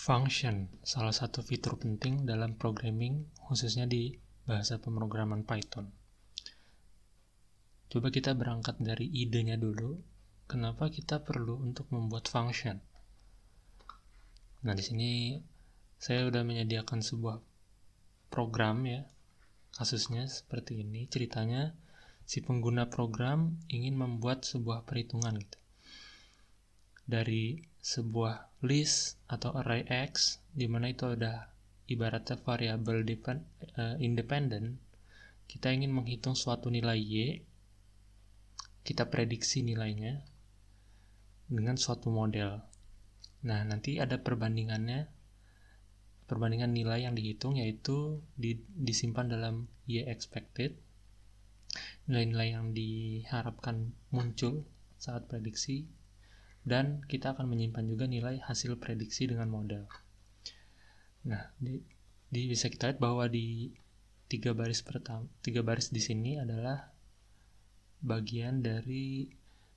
Function, salah satu fitur penting dalam programming, khususnya di bahasa pemrograman Python. Coba kita berangkat dari idenya dulu, kenapa kita perlu untuk membuat function. Nah, di sini saya sudah menyediakan sebuah program ya. Kasusnya seperti ini, ceritanya si pengguna program ingin membuat sebuah perhitungan gitu. Dari sebuah list atau array X, di mana itu ada ibaratnya variabel independen, kita ingin menghitung suatu nilai Y, kita prediksi nilainya dengan suatu model. Nah, nanti ada perbandingan nilai yang dihitung, yaitu disimpan dalam Y expected, nilai-nilai yang diharapkan muncul saat prediksi, dan kita akan menyimpan juga nilai hasil prediksi dengan model. Nah, bisa kita lihat bahwa di tiga baris di sini adalah bagian dari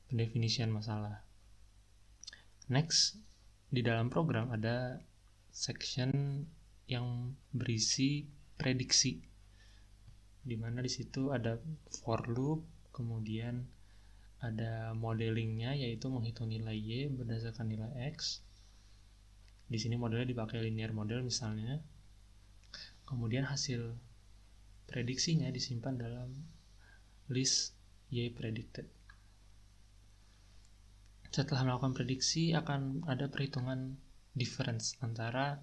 pendefinisian masalah. Next, di dalam program ada section yang berisi prediksi, di mana di situ ada for loop, kemudian ada modelingnya, yaitu menghitung nilai Y berdasarkan nilai X. Di sini modelnya dipakai linear model misalnya. Kemudian hasil prediksinya disimpan dalam list Y predicted. Setelah melakukan prediksi akan ada perhitungan difference antara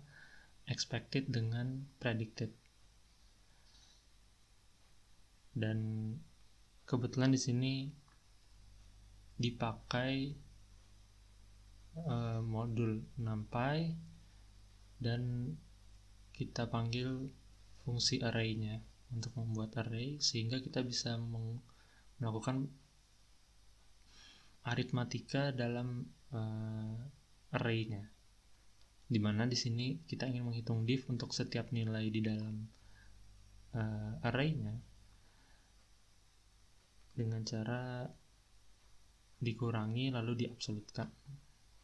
expected dengan predicted. Dan kebetulan di sini dipakai modul NumPy dan kita panggil fungsi array-nya untuk membuat array, sehingga kita bisa melakukan aritmatika dalam array-nya, dimana di sini kita ingin menghitung div untuk setiap nilai di dalam array-nya dengan cara dikurangi lalu diabsolutkan.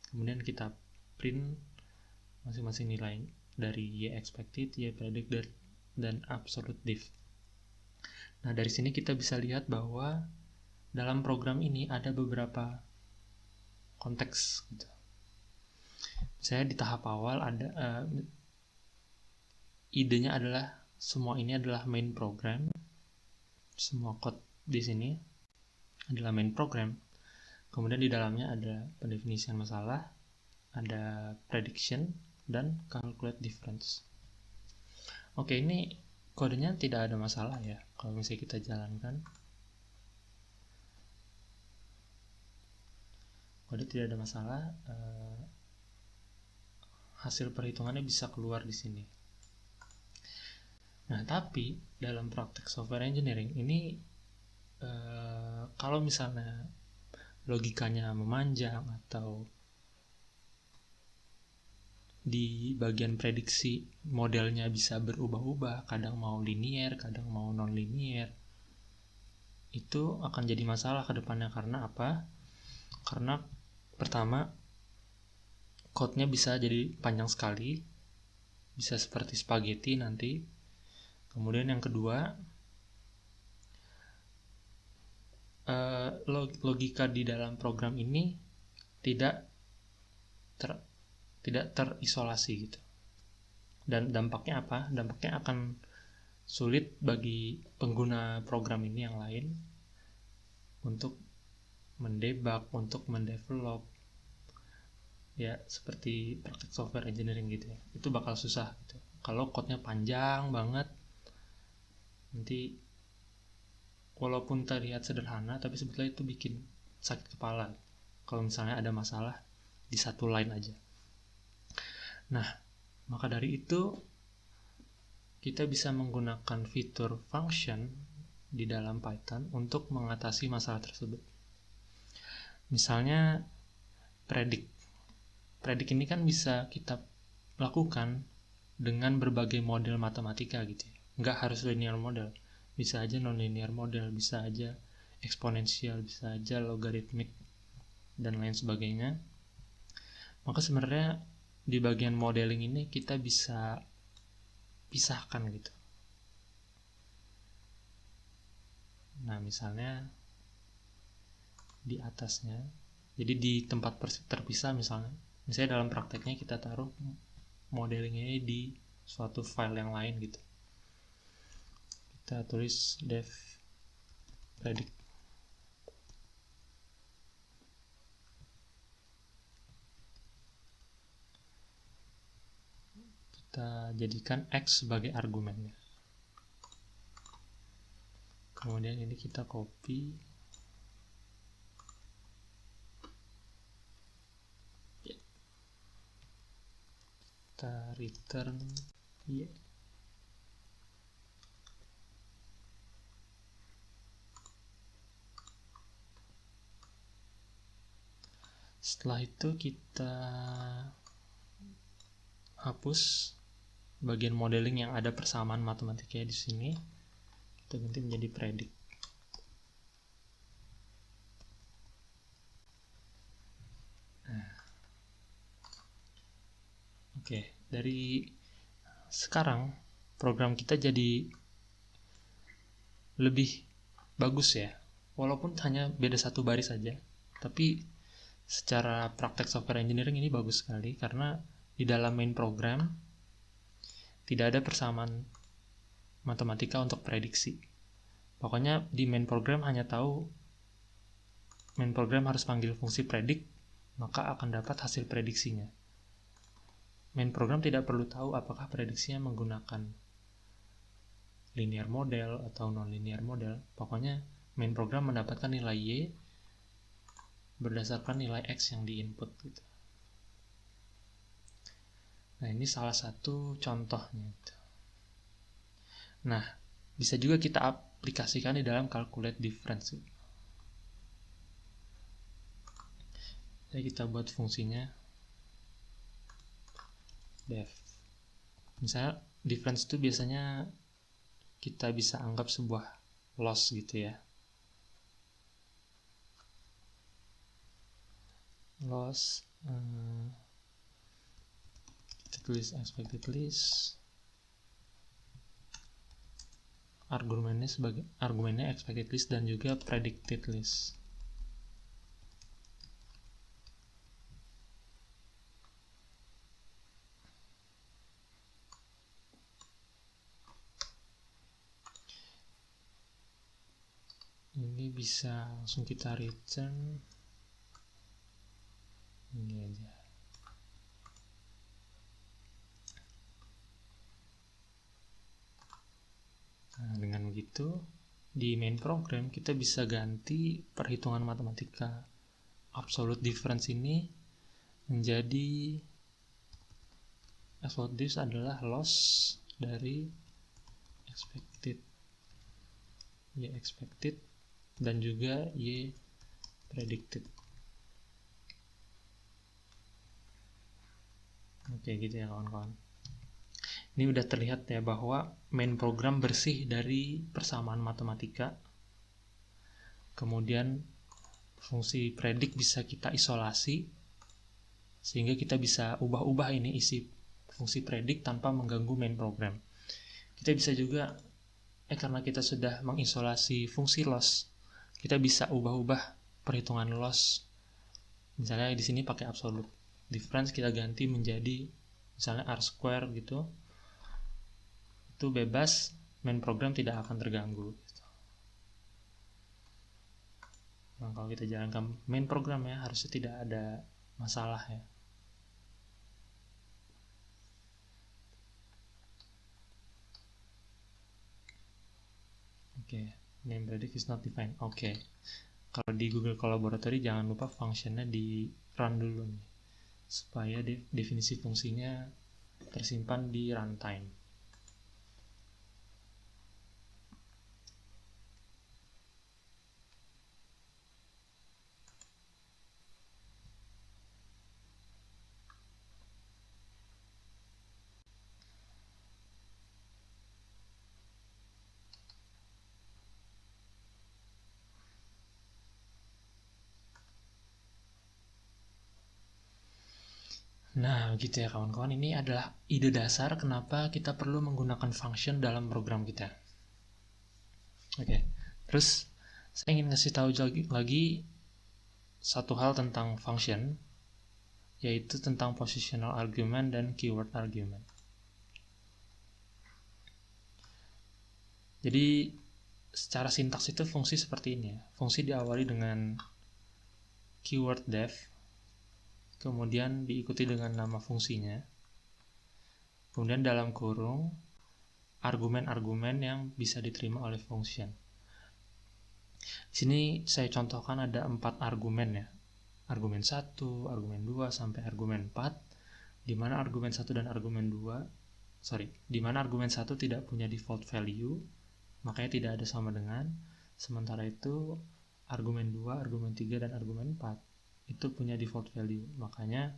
Kemudian kita print masing-masing nilai dari Y expected, Y predicted, dan absolute div. Nah, dari sini kita bisa lihat bahwa dalam program ini ada beberapa konteks gitu. Saya di tahap awal ada idenya adalah semua ini adalah main program. Semua code di sini adalah main program. Kemudian di dalamnya ada pendefinisian masalah, ada prediction, dan calculate difference. Oke, ini kodenya tidak ada masalah ya kalau misalnya kita jalankan. Kode tidak ada masalah, hasil perhitungannya bisa keluar di sini. Nah, tapi dalam praktek software engineering ini kalau misalnya logikanya memanjang atau di bagian prediksi modelnya bisa berubah-ubah, kadang mau linear, kadang mau non-linear, itu akan jadi masalah ke depannya. Karena apa? Karena pertama, code-nya bisa jadi panjang sekali, bisa seperti spaghetti nanti. Kemudian yang kedua, logika di dalam program ini tidak terisolasi gitu. Dan dampaknya apa? Dampaknya akan sulit bagi pengguna program ini yang lain untuk mendebug, untuk mendevelop, ya seperti praktek software engineering gitu ya. Itu bakal susah gitu. Kalau code-nya panjang banget, nanti walaupun terlihat sederhana, tapi sebetulnya itu bikin sakit kepala kalau misalnya ada masalah di satu line aja. Nah, maka dari itu kita bisa menggunakan fitur function di dalam Python untuk mengatasi masalah tersebut. Misalnya predict ini kan bisa kita lakukan dengan berbagai model matematika gitu ya. Nggak harus linear model, bisa aja non-linear model, bisa aja eksponensial, bisa aja logaritmik, dan lain sebagainya. Maka sebenarnya di bagian modeling ini kita bisa pisahkan gitu. Nah, misalnya di atasnya, jadi di tempat terpisah misalnya dalam prakteknya kita taruh modelingnya di suatu file yang lain gitu. Kita tulis dev predict. Kita jadikan X sebagai argumennya. Kemudian ini kita copy. Kita return Y. Setelah itu kita hapus bagian modeling yang ada persamaan matematikanya di sini. Kita ganti menjadi predict. Oke, dari sekarang program kita jadi lebih bagus ya. Walaupun hanya beda satu baris saja, tapi secara praktek software engineering ini bagus sekali karena di dalam main program tidak ada persamaan matematika untuk prediksi. Pokoknya di main program hanya tahu main program harus panggil fungsi predict, maka akan dapat hasil prediksinya. Main program tidak perlu tahu apakah prediksinya menggunakan linear model atau non-linear model. Pokoknya main program mendapatkan nilai Y berdasarkan nilai X yang di-input gitu. Nah, ini salah satu contohnya. Nah, bisa juga kita aplikasikan di dalam calculate difference. Jadi kita buat fungsinya def. Misalnya difference itu biasanya kita bisa anggap sebuah loss gitu ya. Loss kita tulis expected list, argumennya expected list dan juga predicted list. Ini bisa langsung kita return ini aja. Nah, dengan begitu di main program kita bisa ganti perhitungan matematika absolute difference ini menjadi absolute difference adalah loss dari expected Y expected dan juga Y predicted. Oke, gitu ya kawan-kawan. Ini udah terlihat ya bahwa main program bersih dari persamaan matematika. Kemudian fungsi predict bisa kita isolasi sehingga kita bisa ubah-ubah ini isi fungsi predict tanpa mengganggu main program. Kita bisa juga karena kita sudah mengisolasi fungsi loss, kita bisa ubah-ubah perhitungan loss. Misalnya di sini pakai absolute difference, kita ganti menjadi misalnya R square gitu. Itu bebas, main program tidak akan terganggu. Nah, kalau kita jalankan main program ya, harusnya tidak ada masalah ya. Oke, name predict is not defined. Oke. Kalau di Google Collaboratory jangan lupa functionnya di run dulu nih, supaya definisi fungsinya tersimpan di runtime. Nah, gitu ya kawan-kawan, ini adalah ide dasar kenapa kita perlu menggunakan function dalam program kita. Oke, terus saya ingin kasih tahu lagi satu hal tentang function, yaitu tentang positional argument dan keyword argument. Jadi secara sintaks itu fungsi seperti ini ya. Fungsi diawali dengan keyword def, kemudian diikuti dengan nama fungsinya, kemudian dalam kurung argumen-argumen yang bisa diterima oleh function. Di sini saya contohkan ada 4 argumen ya. Argumen 1, argumen 2 sampai argumen 4, di mana argumen 1 dan argumen 2, di mana argumen 1 tidak punya default value, makanya tidak ada sama dengan. Sementara itu argumen 2, argumen 3 dan argumen 4 itu punya default value, makanya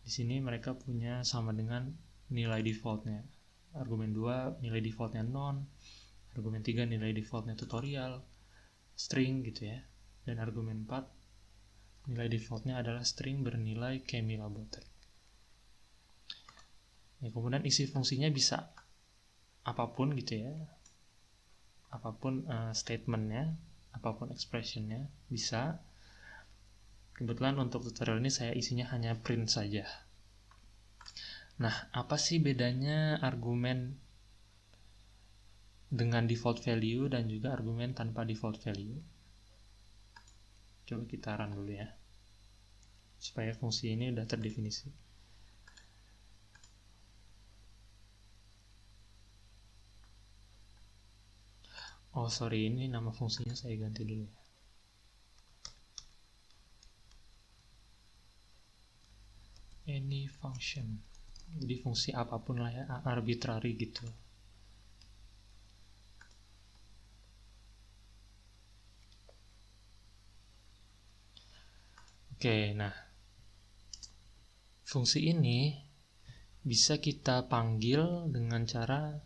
di sini mereka punya sama dengan nilai defaultnya. Argumen 2 nilai defaultnya non, argumen 3 nilai defaultnya tutorial, string gitu ya, dan argumen 4 nilai defaultnya adalah string bernilai Camilla Botek. Ya, kemudian isi fungsinya bisa apapun gitu ya, apapun statementnya, apapun expressionnya bisa. Kebetulan untuk tutorial ini saya isinya hanya print saja. Nah, apa sih bedanya argumen dengan default value dan juga argumen tanpa default value? Coba kita run dulu ya, supaya fungsi ini udah terdefinisi. Oh sorry, ini nama fungsinya saya ganti dulu ya. Any function, jadi fungsi apapun lah ya, arbitrary gitu. Oke, nah fungsi ini bisa kita panggil dengan cara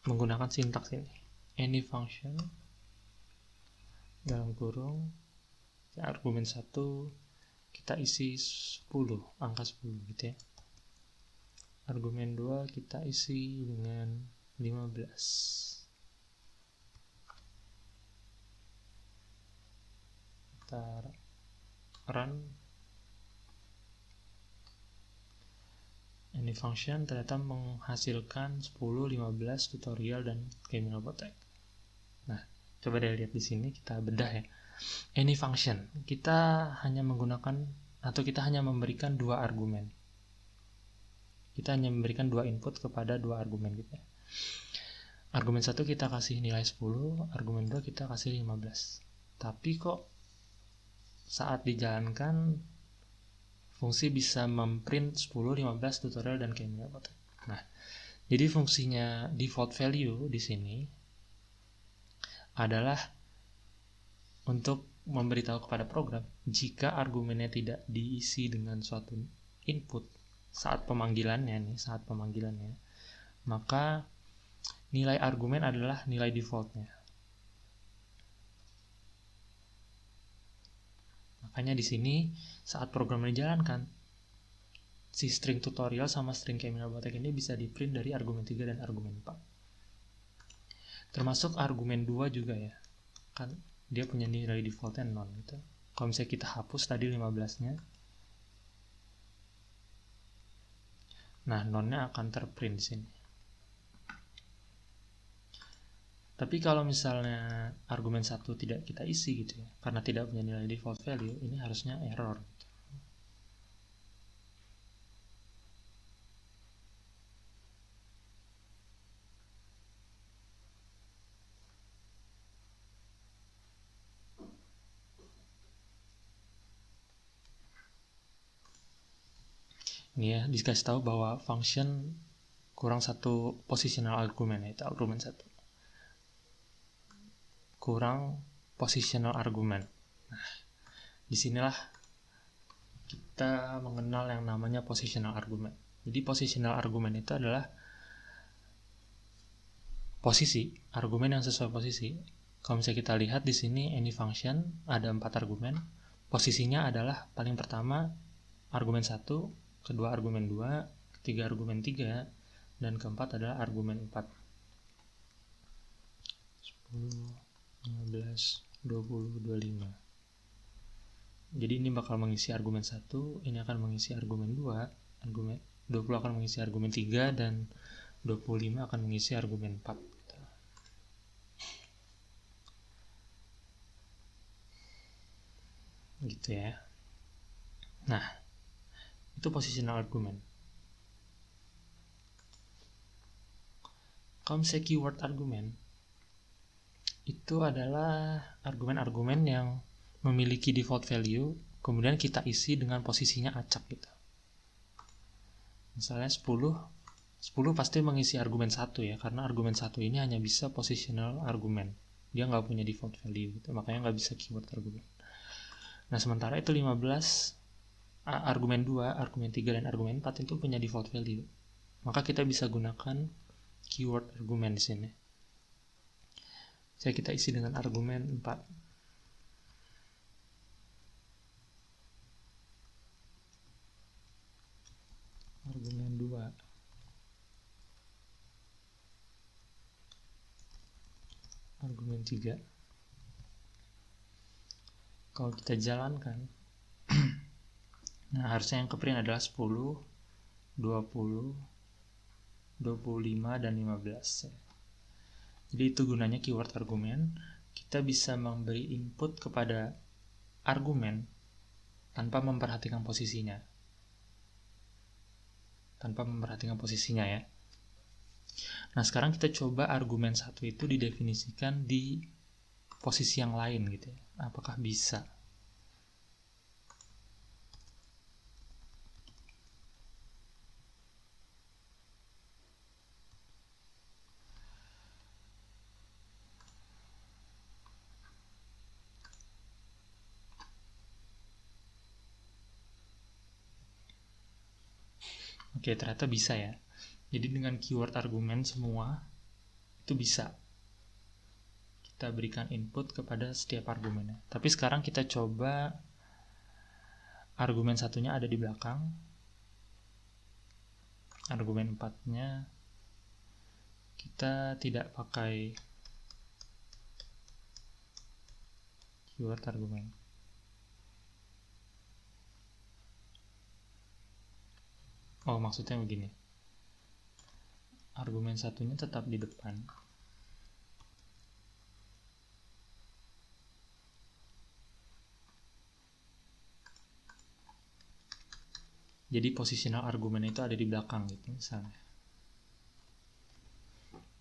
menggunakan sintaks ini. Any function dalam kurung argumen 1 kita isi 10, angka 10 gitu ya. Argumen 2 kita isi dengan 15. Kita run. Any function ternyata menghasilkan 10, 15 tutorial dan Camilla Botek. Nah, coba deh lihat di sini, kita bedah ya. Any function, kita hanya menggunakan atau kita hanya memberikan 2 argumen. Kita hanya memberikan 2 input kepada 2 argumen gitu ya. Argumen 1 kita kasih nilai 10, argumen 2 kita kasih 15. Tapi kok saat dijalankan fungsi bisa memprint 10, 15 tutorial dan Camilla Botek. Nah, jadi fungsinya default value di sini adalah untuk memberitahu kepada program jika argumennya tidak diisi dengan suatu input saat pemanggilannya, maka nilai argumen adalah nilai defaultnya. Makanya di sini saat program dijalankan, si string tutorial sama string Camilla Botek ini bisa di print dari argumen 3 dan argumen 4. Termasuk argumen 2 juga ya, kan dia punya nilai defaultnya non gitu. Kalau misalnya kita hapus tadi 15-nya, nah nonnya akan terprint di sini. Tapi kalau misalnya argumen 1 tidak kita isi gitu ya, karena tidak punya nilai default value, ini harusnya error gitu. Ini ya, dikasih tahu bahwa function kurang satu positional argument, yaitu argumen 1. Kurang positional argument. Nah, disinilah kita mengenal yang namanya positional argument. Jadi positional argument itu adalah posisi, argumen yang sesuai posisi. Kalau misalnya kita lihat di sini any function ada 4 argumen, posisinya adalah paling pertama argumen 1, kedua argumen 2, ketiga argumen 3, dan keempat adalah argumen 4. 10, 15, 20, 25. Jadi ini bakal mengisi argumen 1, ini akan mengisi argumen 2, argumen 20 akan mengisi argumen 3, dan 25 akan mengisi argumen 4. Gitu ya. Nah, itu positional argument. Kalau misalnya keyword argument, itu adalah argumen-argumen yang memiliki default value, kemudian kita isi dengan posisinya acak gitu. Misalnya 10 pasti mengisi argumen 1 ya, karena argumen 1 ini hanya bisa positional argument. Dia nggak punya default value gitu, makanya nggak bisa keyword argument. Nah, sementara itu 15, argumen 2, argumen 3, dan argumen 4 itu punya default value. Maka kita bisa gunakan keyword argument di sini. Kita isi dengan argumen 4. Argumen 2. Argumen 3. Kalau kita jalankan, nah harusnya yang keprint adalah 10, 20, 25, dan 15. Jadi itu gunanya keyword argumen. Kita bisa memberi input kepada argumen tanpa memperhatikan posisinya. Ya. Nah, sekarang kita coba argumen 1 itu didefinisikan di posisi yang lain gitu ya. Apakah bisa? Oke, ternyata bisa ya. Jadi dengan keyword argumen semua itu bisa kita berikan input kepada setiap argumennya. Tapi sekarang kita coba argumen satunya ada di belakang, argumen 4-nya kita tidak pakai keyword argumen. Oh, maksudnya begini. Argumen satunya tetap di depan. Jadi positional argumen itu ada di belakang gitu misalnya.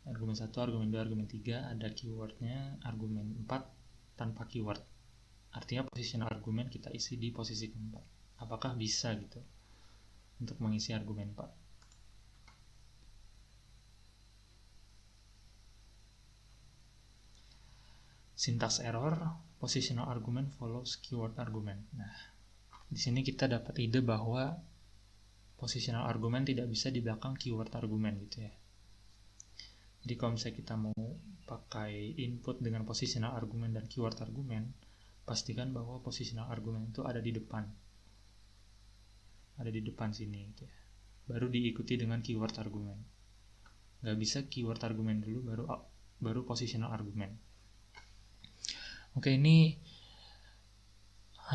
Argumen 1, argumen 2, argumen 3 ada keywordnya, argumen 4 tanpa keyword. Artinya positional argumen kita isi di posisi keempat. Apakah bisa gitu untuk mengisi argumen 4? Syntax error, positional argument follows keyword argument. Nah, di sini kita dapat ide bahwa positional argument tidak bisa di belakang keyword argument gitu ya. Jadi kalau misalnya kita mau pakai input dengan positional argument dan keyword argument, pastikan bahwa positional argument itu ada di depan. Ada di depan sini gitu ya. Baru diikuti dengan keyword argument. Nggak bisa keyword argument dulu baru positional argument. Oke, ini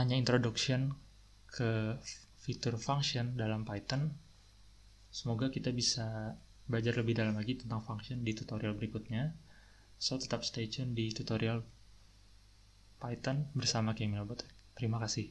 hanya introduction ke fitur function dalam Python. Semoga kita bisa belajar lebih dalam lagi tentang function di tutorial berikutnya. So, tetap stay tune di tutorial Python bersama Camille Botek. Terima kasih.